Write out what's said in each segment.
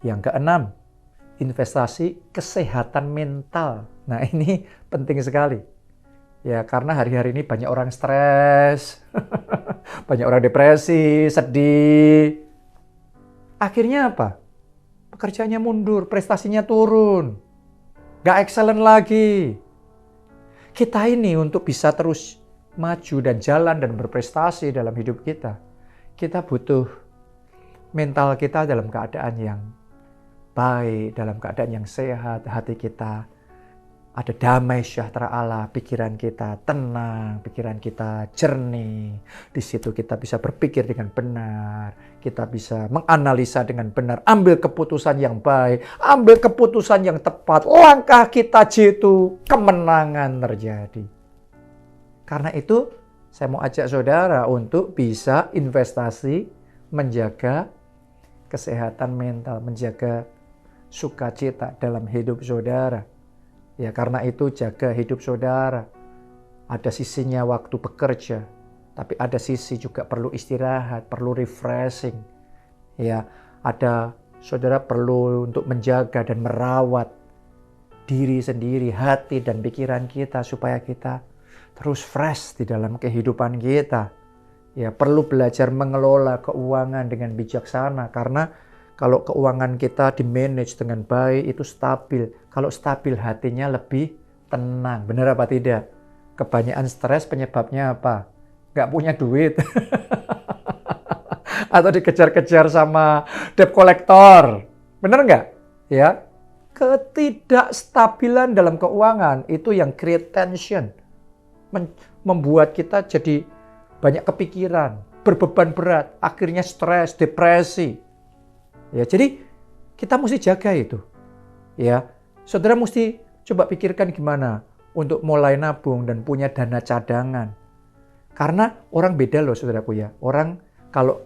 Yang keenam, investasi kesehatan mental. Nah, ini penting sekali. Ya, karena hari-hari ini banyak orang stres, banyak orang depresi, sedih. Akhirnya apa? Pekerjaannya mundur, prestasinya turun. Nggak excellent lagi. Kita ini untuk bisa terus maju dan jalan dan berprestasi dalam hidup kita butuh mental kita dalam keadaan yang baik, dalam keadaan yang sehat, hati kita ada damai sejahtera Allah, pikiran kita tenang, pikiran kita jernih. Di situ kita bisa berpikir dengan benar, kita bisa menganalisa dengan benar, ambil keputusan yang baik, ambil keputusan yang tepat. Langkah kita jitu, kemenangan terjadi. Karena itu, saya mau ajak saudara untuk bisa investasi, menjaga kesehatan mental, menjaga sukacita dalam hidup saudara. Ya, karena itu jaga hidup saudara. Ada sisinya waktu bekerja, tapi ada sisi juga perlu istirahat, perlu refreshing. Ya, ada saudara perlu untuk menjaga dan merawat diri sendiri, hati dan pikiran kita supaya kita terus fresh di dalam kehidupan kita. Ya, perlu belajar mengelola keuangan dengan bijaksana karena kalau keuangan kita di-manage dengan baik, itu stabil. Kalau stabil, hatinya lebih tenang. Benar apa tidak? Kebanyakan stres penyebabnya apa? Nggak punya duit. Atau dikejar-kejar sama debt collector. Benar nggak? Ya. Ketidakstabilan dalam keuangan itu yang create tension. Membuat kita jadi banyak kepikiran, berbeban berat, akhirnya stres, depresi. Ya, jadi kita mesti jaga itu. Ya, saudara mesti coba pikirkan gimana untuk mulai nabung dan punya dana cadangan. Karena orang beda loh saudaraku ya. Orang kalau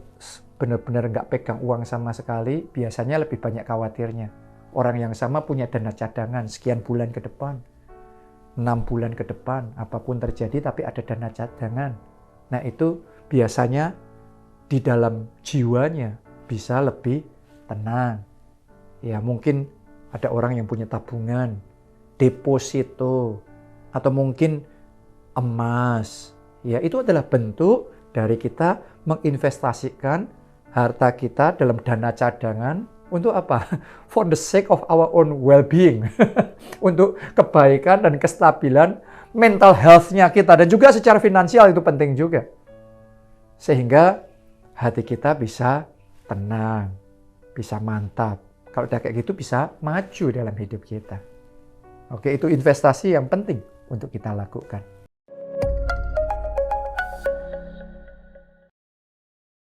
benar-benar nggak pegang uang sama sekali, biasanya lebih banyak khawatirnya. Orang yang sama punya dana cadangan sekian bulan ke depan, 6 bulan ke depan, apapun terjadi tapi ada dana cadangan. Nah itu biasanya di dalam jiwanya bisa lebih tenang. Ya mungkin ada orang yang punya tabungan, deposito, atau mungkin emas. Ya itu adalah bentuk dari kita menginvestasikan harta kita dalam dana cadangan untuk apa? For the sake of our own well-being. Untuk kebaikan dan kestabilan mental health-nya kita dan juga secara finansial itu penting juga. Sehingga hati kita bisa tenang. Bisa mantap. Kalau udah kayak gitu bisa maju dalam hidup kita. Oke, itu investasi yang penting untuk kita lakukan.